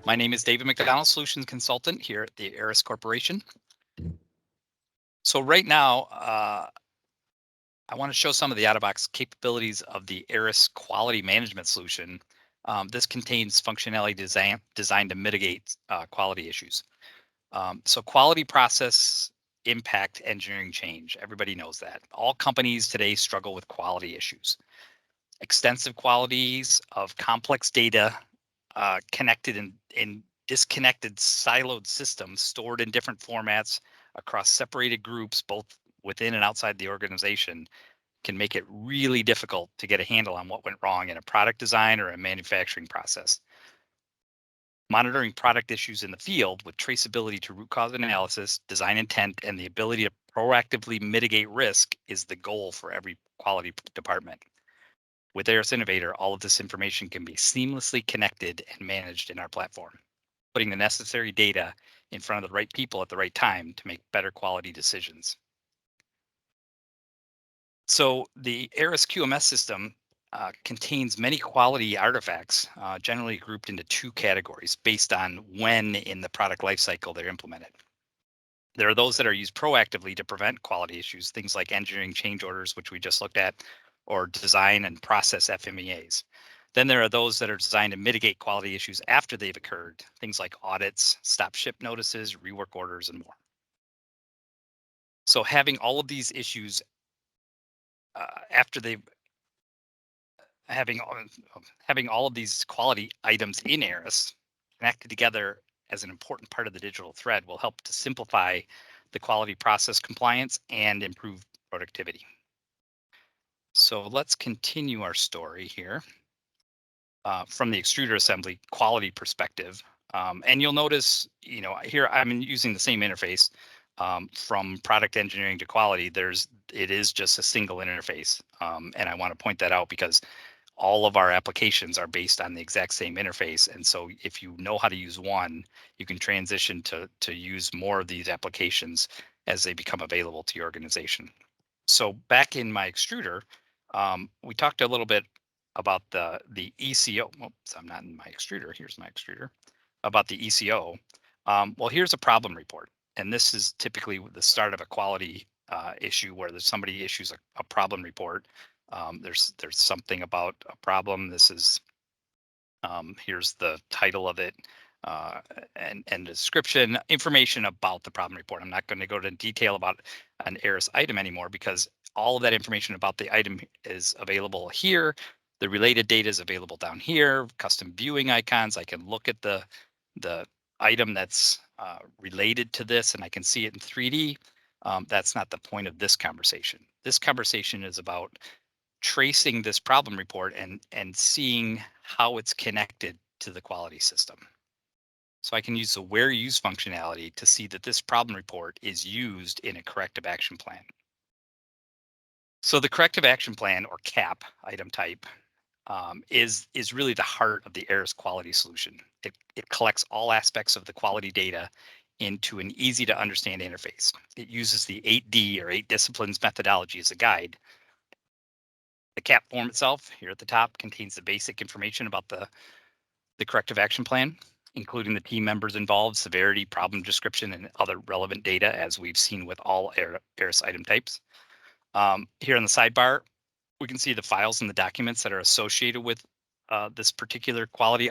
My name is David McDonald, Solutions Consultant here at the Aras Corporation. So right now, I want to show some of the out-of-box capabilities of the Aras Quality Management Solution. This contains functionality designed to mitigate quality issues. So quality process impact engineering change. Everybody knows that. All companies today struggle with quality issues. Extensive qualities of complex data connected in disconnected siloed systems stored in different formats across separated groups, both within and outside the organization, can make it really difficult to get a handle on what went wrong in a product design or a manufacturing process. Monitoring product issues in the field with traceability to root cause analysis, design intent, and the ability to proactively mitigate risk is the goal for every quality department. With Aras Innovator, all of this information can be seamlessly connected and managed in our platform, putting the necessary data in front of the right people at the right time to make better quality decisions. So the Aras QMS system contains many quality artifacts, generally grouped into two categories based on when in the product lifecycle they're implemented. There are those that are used proactively to prevent quality issues, things like engineering change orders, which we just looked at, or design and process FMEAs. Then there are those that are designed to mitigate quality issues after they've occurred, things like audits, stop ship notices, rework orders, and more. So having all of these issues after they've having all of these quality items in Aras connected together as an important part of the digital thread will help to simplify the quality process compliance and improve productivity. So let's continue our story here from the extruder assembly quality perspective. And you'll notice, here I'm using the same interface from product engineering to quality. It is just a single interface. And I want to point that out because all of our applications are based on the exact same interface. And so if you know how to use one, you can transition to use more of these applications as they become available to your organization. So back in my extruder, we talked a little bit about the ECO. Oops, I'm not in my extruder. Here's my extruder. About the ECO. Well, here's a problem report. And this is typically the start of a quality issue where somebody issues a problem report. There's something about a problem. This is here's the title of it and description, information about the problem report. I'm not going to go into detail about an Aras item anymore because all of that information about the item is available here. The related data is available down here. Custom viewing icons. I can look at the item that's related to this, and I can see it in 3D. That's not the point of this conversation. This conversation is about tracing this problem report and seeing how it's connected to the quality system. So I can use the where use functionality to see that this problem report is used in a corrective action plan. So the corrective action plan, or CAP item type, is really the heart of the Aras quality solution. It collects all aspects of the quality data into an easy to understand interface. It uses the 8D or 8 disciplines methodology as a guide. The CAP form itself here at the top contains the basic information about the corrective action plan, including the team members involved, severity, problem description, and other relevant data, as we've seen with all Aras item types. Here on the sidebar, we can see the files and the documents that are associated with this particular quality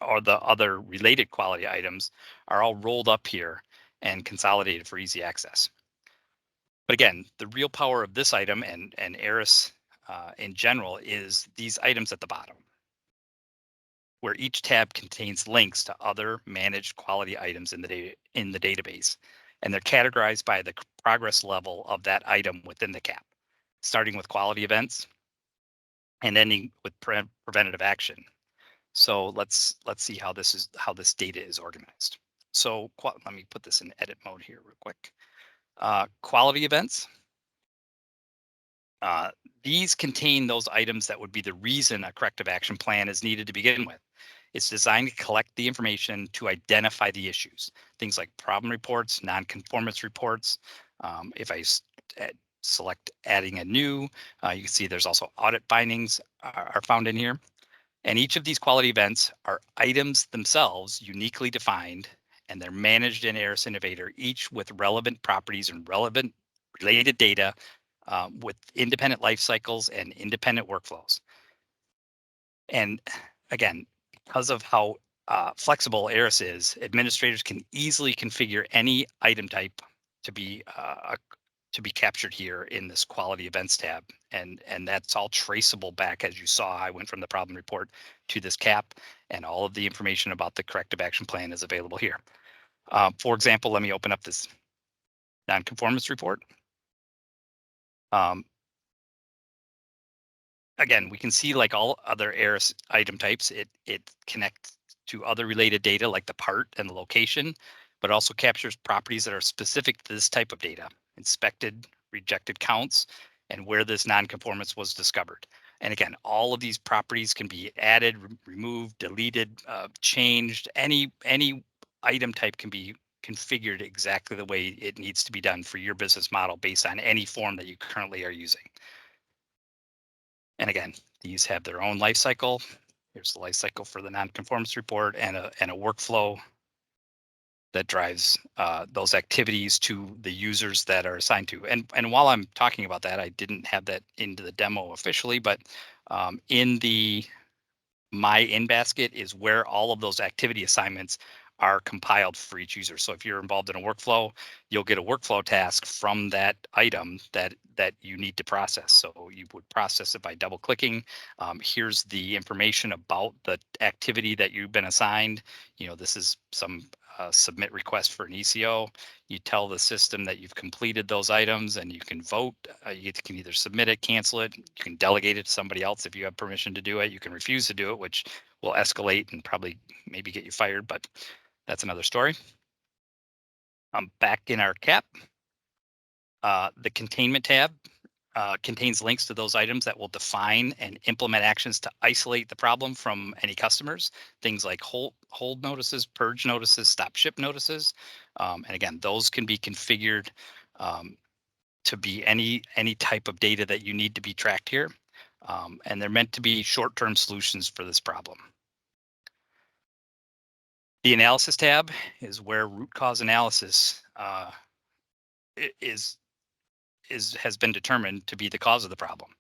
or the other related quality items are all rolled up here and consolidated for easy access. But again, the real power of this item and Aras in general is these items at the bottom, where each tab contains links to other managed quality items in the database, and they're categorized by the progress level of that item within the CAP, starting with quality events and ending with preventative action. So let's see how this data is organized. So let me put this in edit mode here real quick. Quality events. These contain those items that would be the reason a corrective action plan is needed to begin with. It's designed to collect the information to identify the issues, things like problem reports, non-conformance reports. If I select adding a new, you can see there's also audit findings are found in here. And each of these quality events are items themselves uniquely defined, and they're managed in Aris Innovator, each with relevant properties and relevant related data with independent life cycles and independent workflows. And again, because of how flexible Aris is, administrators can easily configure any item type to be captured here in this quality events tab, and that's all traceable back. As you saw, I went from the problem report to this cap, and all of the information about the corrective action plan is available here. For example, let me open up this nonconformance report. Um, Again, we can see, like all other Aris item types, it connects to other related data like the part and the location, but also captures properties that are specific to this type of data: inspected, rejected counts, and where this nonconformance was discovered. And again, all of these properties can be added, removed, deleted, changed. Any item type can be configured exactly the way it needs to be done for your business model based on any form that you currently are using. And again, these have their own life cycle. Here's the life cycle for the nonconformance report, and a workflow that drives those activities to the users that are assigned to. And while I'm talking about that, I didn't have that into the demo officially, but in the my in basket is where all of those activity assignments are compiled for each user. So if you're involved in a workflow, you'll get a workflow task from that item that you need to process. So you would process it by double clicking. Here's the information about the activity that you've been assigned. This is some submit request for an ECO. You tell the system that you've completed those items, and you can vote. You can either submit it, cancel it. You can delegate it to somebody else if you have permission to do it. You can refuse to do it, which will escalate and probably maybe get you fired, but that's another story. Back in our cap, the containment tab contains links to those items that will define and implement actions to isolate the problem from any customers. Things like hold notices, purge notices, stop ship notices. And again, those can be configured to be any type of data that you need to be tracked here. And they're meant to be short-term solutions for this problem. The analysis tab is where root cause analysis is has been determined to be the cause of the problem.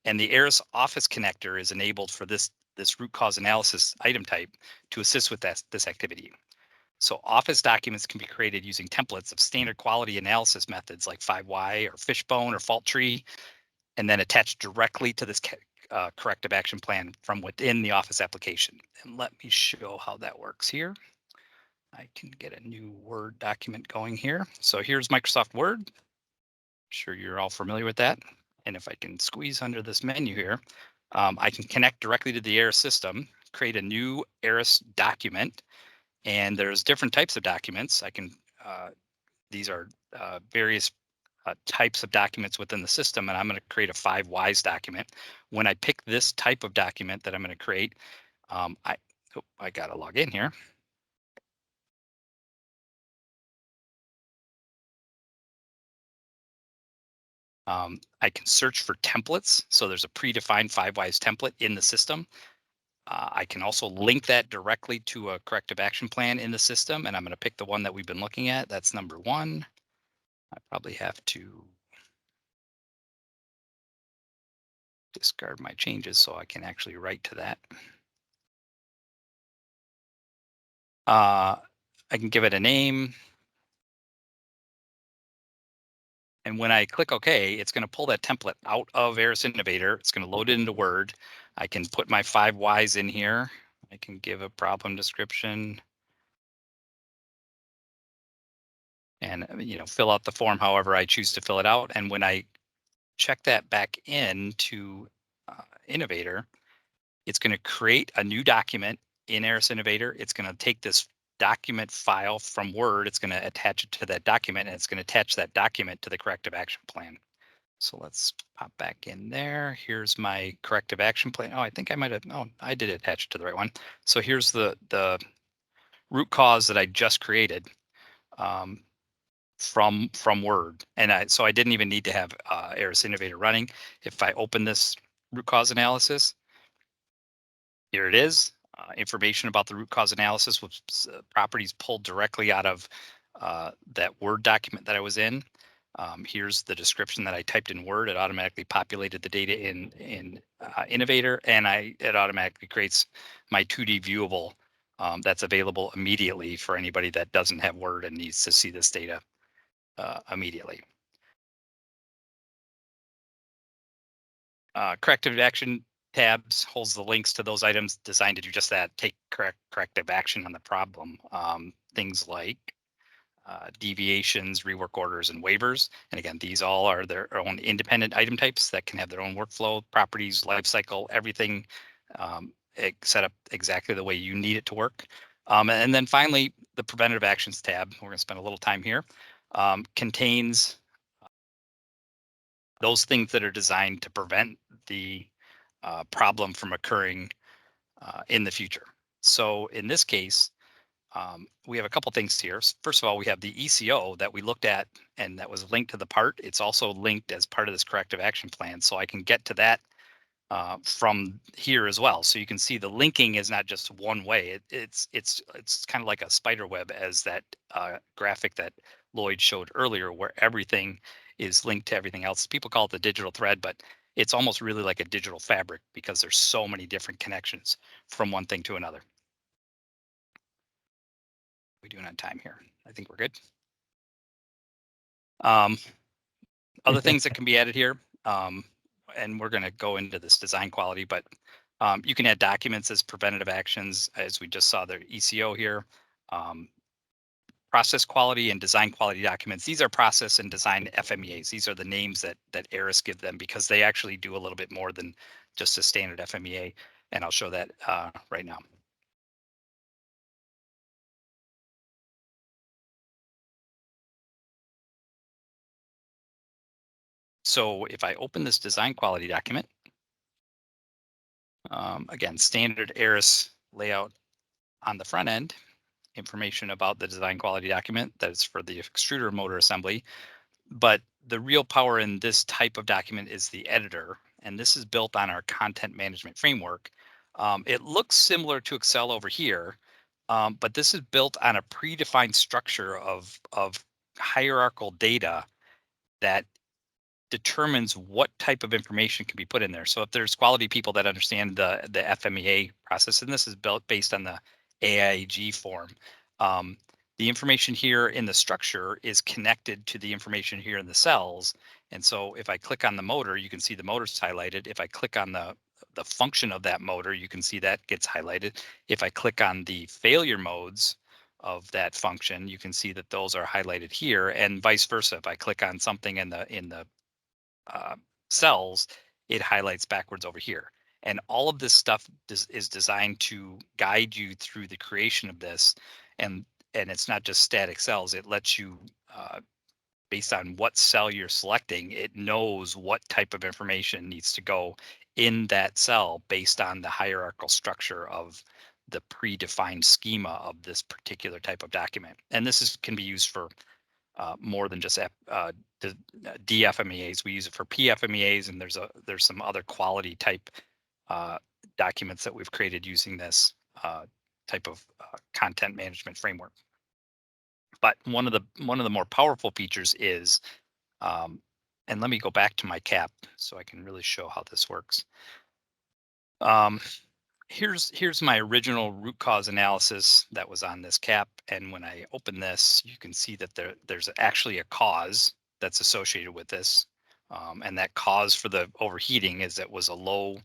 And the Aris Office connector is enabled for this root cause analysis item type to assist with this activity. So Office documents can be created using templates of standard quality analysis methods like 5Y or Fishbone or Fault Tree, and then attached directly to this corrective action plan from within the Office application. And let me show how that works here. I can get a new Word document going here. So here's Microsoft Word. Sure you're all familiar with that. And if I can squeeze under this menu here, I can connect directly to the Aris system, create a new Aris document, and there's different types of documents. These are various types of documents within the system, and I'm going to create a 5 Ys document. When I pick this type of document that I'm going to create, I got to log in here. I can search for templates. So there's a predefined 5 Ys template in the system. I can also link that directly to a corrective action plan in the system, and I'm going to pick the one that we've been looking at. That's number 1. I probably have to discard my changes so I can actually write to that. I can give it a name. And when I click OK, it's going to pull that template out of Aris Innovator. It's going to load it into Word. I can put my 5 Ys in here. I can give a problem description and fill out the form however I choose to fill it out. And when I check that back into Innovator, it's going to create a new document in Aris Innovator. It's going to take this document file from Word. It's going to attach it to that document, and it's going to attach that document to the corrective action plan. So let's pop back in there. Here's my corrective action plan. Oh, I think I might have. Oh, I did attach it to the right one. So here's the root cause that I just created from Word, and so I didn't even need to have Aris Innovator running. If I open this root cause analysis, Here it is. Information about the root cause analysis with properties pulled directly out of that Word document that I was in. Here's the description that I typed in Word. It automatically populated the data in Innovator, and it automatically creates my 2D viewable that's available immediately for anybody that doesn't have Word and needs to see this data immediately. Corrective action tabs holds the links to those items designed to do just that, take corrective action on the problem. Things like deviations, rework orders, and waivers. And again, these all are their own independent item types that can have their own workflow, properties, lifecycle, everything set up exactly the way you need it to work. And then finally, the preventative actions tab, we're going to spend a little time here, contains those things that are designed to prevent the problem from occurring in the future. So in this case, we have a couple things here. First of all, we have the ECO that we looked at and that was linked to the part. It's also linked as part of this corrective action plan. So I can get to that from here as well. So you can see the linking is not just one way. It's kind of like a spider web, as that graphic that Lloyd showed earlier, where everything is linked to everything else. People call it the digital thread, but it's almost really like a digital fabric because there's so many different connections from one thing to another. We doing on time here? I think we're good. Um, Other things that can be added here, and we're going to go into this design quality, but you can add documents as preventative actions, as we just saw the ECO here. Process quality and design quality documents. These are process and design FMEAs. These are the names that Aras give them because they actually do a little bit more than just a standard FMEA, and I'll show that right now. So if I open this design quality document, again, standard Aras layout on the front end, information about the design quality document that's for the extruder motor assembly. But the real power in this type of document is the editor, and this is built on our content management framework. It looks similar to Excel over here, but this is built on a predefined structure of hierarchical data that determines what type of information can be put in there. So if there's quality people that understand the FMEA process, and this is built based on the AIG form, the information here in the structure is connected to the information here in the cells. And so if I click on the motor, you can see the motor's highlighted. If I click on the function of that motor, you can see that gets highlighted. If I click on the failure modes of that function, you can see that those are highlighted here, and vice versa. If I click on something in the uh, cells, it highlights backwards over here. And all of this stuff is designed to guide you through the creation of this. And it's not just static cells. It lets you, based on what cell you're selecting, it knows what type of information needs to go in that cell based on the hierarchical structure of the predefined schema of this particular type of document. And can be used for more than just DFMEAs. We use it for PFMEAs, and there's some other quality type documents that we've created using this type of content management framework. But one of the more powerful features is, and let me go back to my cap so I can really show how this works. Um, here's my original root cause analysis that was on this cap, and when I open this, you can see that there's actually a cause that's associated with this, and that cause for the overheating is that was a low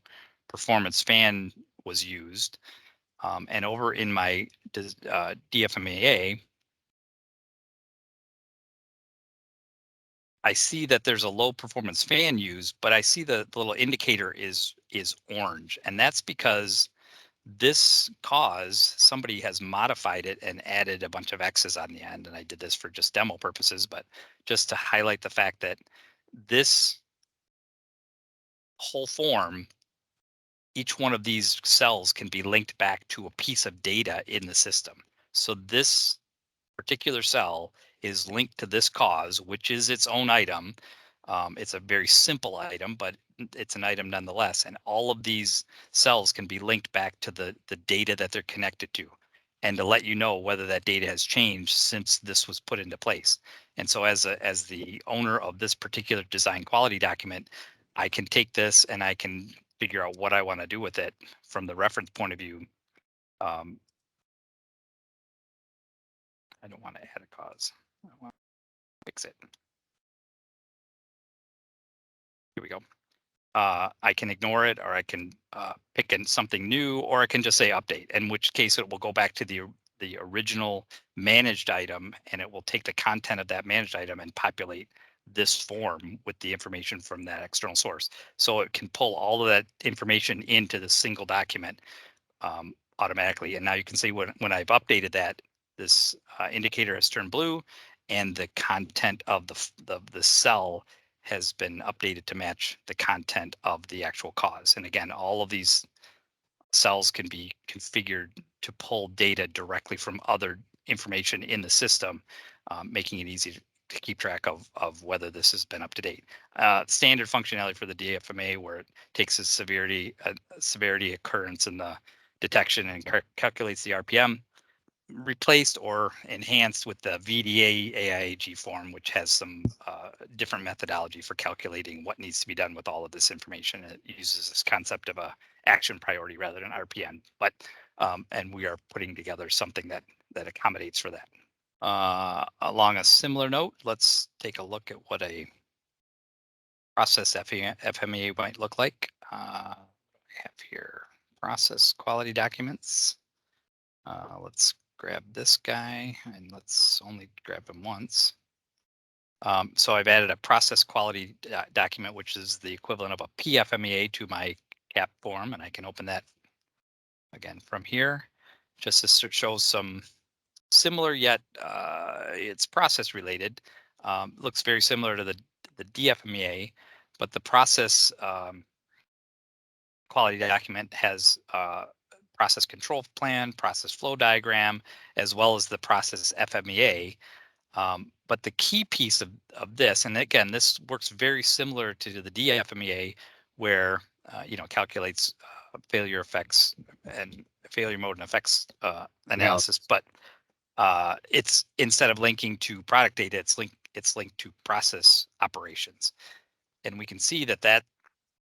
performance fan was used, and over in my DFMEA, I see that there's a low performance fan used, but I see the little indicator is orange, and that's because this cause, somebody has modified it and added a bunch of X's on the end. And I did this for just demo purposes, but just to highlight the fact that this whole form, each one of these cells can be linked back to a piece of data in the system. So this particular cell is linked to this cause, which is its own item. It's a very simple item, but it's an item nonetheless. And all of these cells can be linked back to the data that they're connected to, and to let you know whether that data has changed since this was put into place. And so as the owner of this particular design quality document, I can take this and I can figure out what I want to do with it from the reference point of view. Um, I don't want to add a cause. I want to fix it. Here we go. I can ignore it, or I can pick in something new, or I can just say update, in which case it will go back to the original managed item, and it will take the content of that managed item and populate this form with the information from that external source. So it can pull all of that information into the single document automatically. And now you can see when I've updated that, this indicator has turned blue, and the content of the cell has been updated to match the content of the actual cause. And again, all of these cells can be configured to pull data directly from other information in the system, making it easy to keep track of whether this has been up to date. Standard functionality for the DFMA, where it takes a severity occurrence in the detection and calculates the RPM, replaced or enhanced with the VDA AIAG form, which has some different methodology for calculating what needs to be done with all of this information. It uses this concept of a action priority rather than RPM, but and we are putting together something that accommodates for that. Along a similar note, let's take a look at what a process FMEA might look like. I have here process quality documents. Let's grab this guy, and let's only grab him once. So I've added a process quality document, which is the equivalent of a PFMEA to my CAP form, and I can open that again from here, just to show some similar, yet it's process related. Looks very similar to the DFMEA, but the process quality document has process control plan, process flow diagram, as well as the process FMEA. But the key piece of this, and again, this works very similar to the DFMEA, where calculates failure effects and failure mode and effects analysis. But it's, instead of linking to product data, it's linked to process operations, and we can see that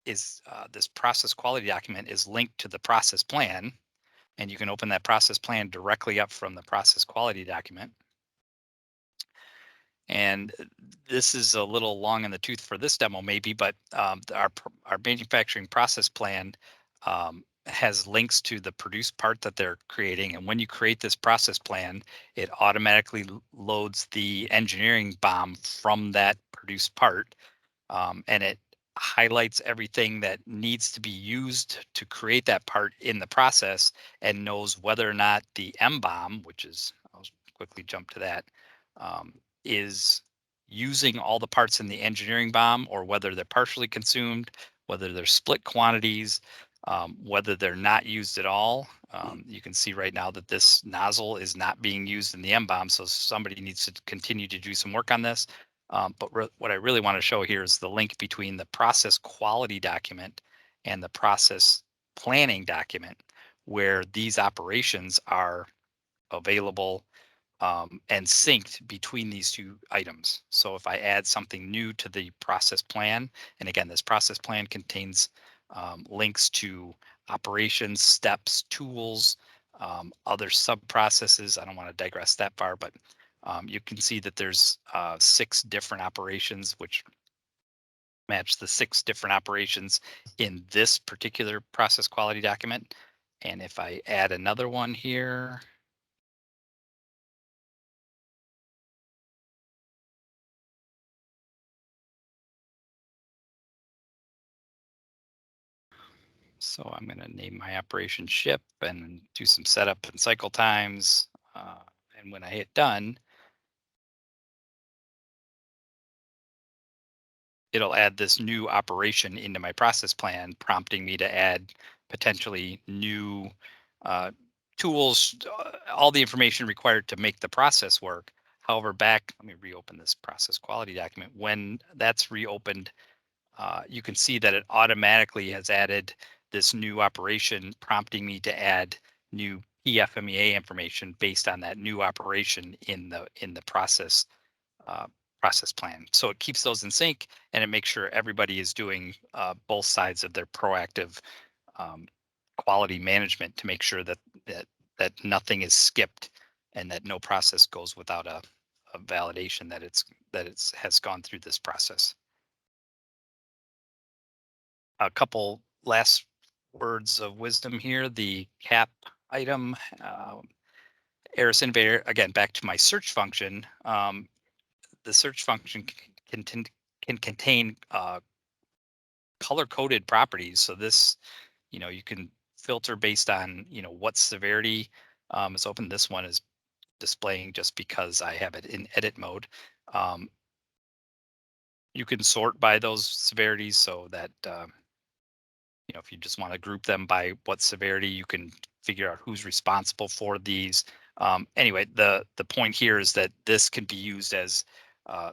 is this process quality document is linked to the process plan, and you can open that process plan directly up from the process quality document. And this is a little long in the tooth for this demo, maybe, but our manufacturing process plan has links to the produced part that they're creating. And when you create this process plan, it automatically loads the engineering BOM from that produced part, and it highlights everything that needs to be used to create that part in the process, and knows whether or not the MBOM, which is, I'll quickly jump to that, is using all the parts in the engineering BOM, or whether they're partially consumed, whether they're split quantities, whether they're not used at all. You can see right now that this nozzle is not being used in the MBOM, so somebody needs to continue to do some work on this. But what I really want to show here is the link between the process quality document and the process planning document, where these operations are available and synced between these two items. So if I add something new to the process plan, and again, this process plan contains links to operations, steps, tools, other sub processes. I don't want to digress that far, but you can see that there's 6 different operations, which match the 6 different operations in this particular process quality document. And if I add another one here, so I'm going to name my operation ship and do some setup and cycle times. And when I hit done, it'll add this new operation into my process plan, prompting me to add potentially new uh, tools, all the information required to make the process work. However, let me reopen this process quality document. When that's reopened, you can see that it automatically has added this new operation, prompting me to add new FMEA information based on that new operation in the uh, process plan. So it keeps those in sync, and it makes sure everybody is doing both sides of their proactive um, quality management to make sure that that nothing is skipped and that no process goes without a validation that it's has gone through this process. A couple last words of wisdom here. The cap item, Aris Innovator, again, back to my search function. The search function can contain color coded properties. So this, you can filter based on, what severity is open. This one is displaying just because I have it in edit mode. Um, you can sort by those severities so that if you just want to group them by what severity, you can figure out who's responsible for these. Anyway, the point here is that this can be used as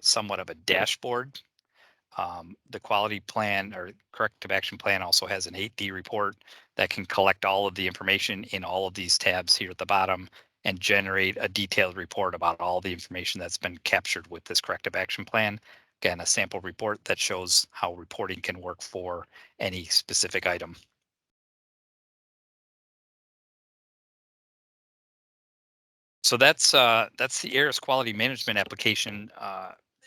somewhat of a dashboard. The quality plan or corrective action plan also has an 8D report that can collect all of the information in all of these tabs here at the bottom and generate a detailed report about all the information that's been captured with this corrective action plan. Again, a sample report that shows how reporting can work for any specific item. So that's the Aris quality management application.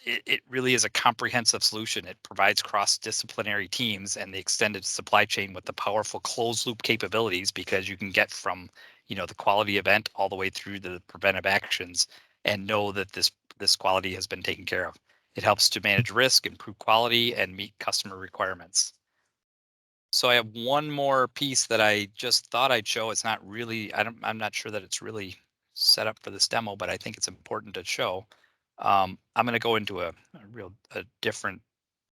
It really is a comprehensive solution. It provides cross-disciplinary teams and the extended supply chain with the powerful closed loop capabilities because you can get from the quality event all the way through the preventive actions and know that this quality has been taken care of. It helps to manage risk, improve quality, and meet customer requirements. So I have one more piece that I just thought I'd show. It's not really, I'm not sure that it's really set up for this demo, but I think it's important to show. I'm going to go into a different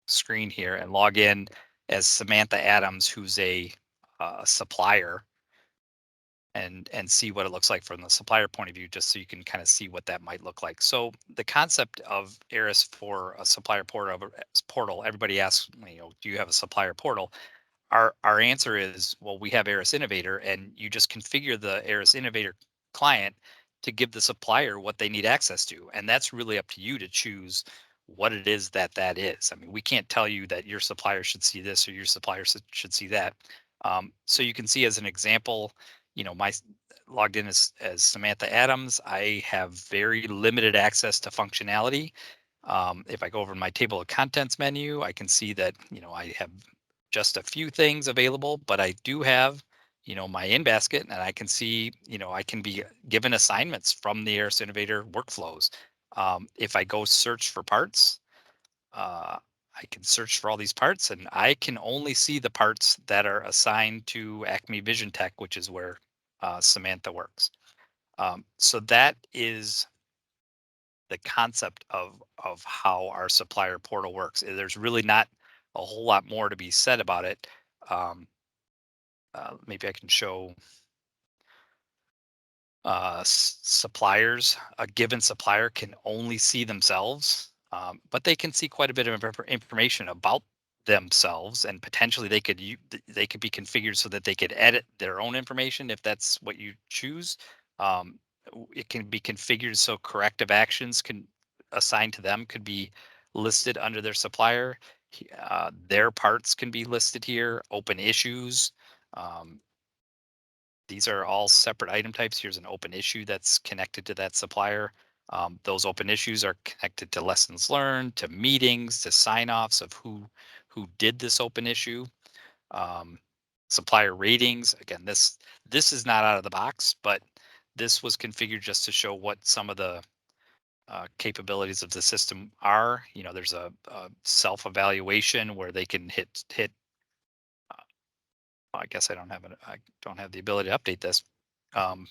screen here and log in as Samantha Adams, who's a supplier, and see what it looks like from the supplier point of view, just so you can kind of see what that might look like. So the concept of Aris for a supplier portal, everybody asks, do you have a supplier portal? Our answer is, well, we have Aris Innovator, and you just configure the Aris Innovator client to give the supplier what they need access to, and that's really up to you to choose what it is that is. I mean, we can't tell you that your supplier should see this or your supplier should see that. So you can see as an example, my logged in as Samantha Adams. I have very limited access to functionality. If I go over my table of contents menu, I can see that I have just a few things available, but I do have, my in basket, and I can see, I can be given assignments from the Aris Innovator workflows. If I go search for parts, uh, I can search for all these parts, and I can only see the parts that are assigned to Acme Vision Tech, which is where Samantha works. So that is the concept of how our supplier portal works. There's really not a whole lot more to be said about it. Um, Maybe I can show suppliers. A given supplier can only see themselves, but they can see quite a bit of information about themselves, and potentially they could be configured so that they could edit their own information if that's what you choose. It can be configured so corrective actions can assigned to them could be listed under their supplier. Their parts can be listed here. Open issues. Um, these are all separate item types. Here's an open issue that's connected to that supplier. Those open issues are connected to lessons learned, to meetings, to sign-offs of who did this open issue. Um, Supplier ratings. Again, this is not out of the box, but this was configured just to show what some of the capabilities of the system are. There's a self-evaluation where they can hit. I guess I don't have the ability to update this. Um,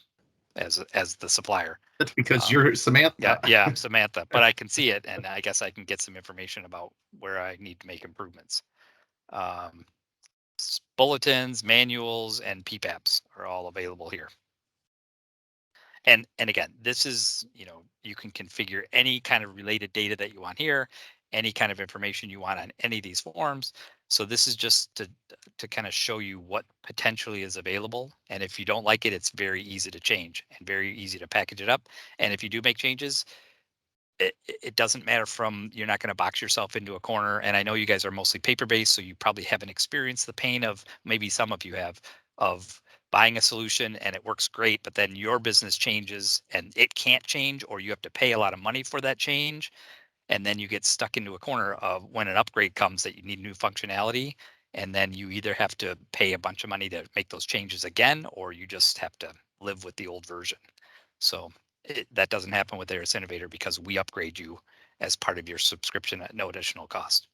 as the supplier. That's because Um, you're yeah, Samantha. yeah, I'm Samantha, but I can see it, and I guess I can get some information about where I need to make improvements. Um, Bulletins, manuals, and PPAPs are all available here. And again, this is, you can configure any kind of related data that you want here, any kind of information you want on any of these forms. So this is just to kind of show you what potentially is available. And if you don't like it, it's very easy to change and very easy to package it up. And if you do make changes, it doesn't matter, from you're not going to box yourself into a corner. And I know you guys are mostly paper based, so you probably haven't experienced the pain of, maybe some of you have, of buying a solution and it works great, but then your business changes and it can't change, or you have to pay a lot of money for that change. And then you get stuck into a corner of when an upgrade comes that you need new functionality. And then you either have to pay a bunch of money to make those changes again, or you just have to live with the old version. So that doesn't happen with Aras Innovator because we upgrade you as part of your subscription at no additional cost.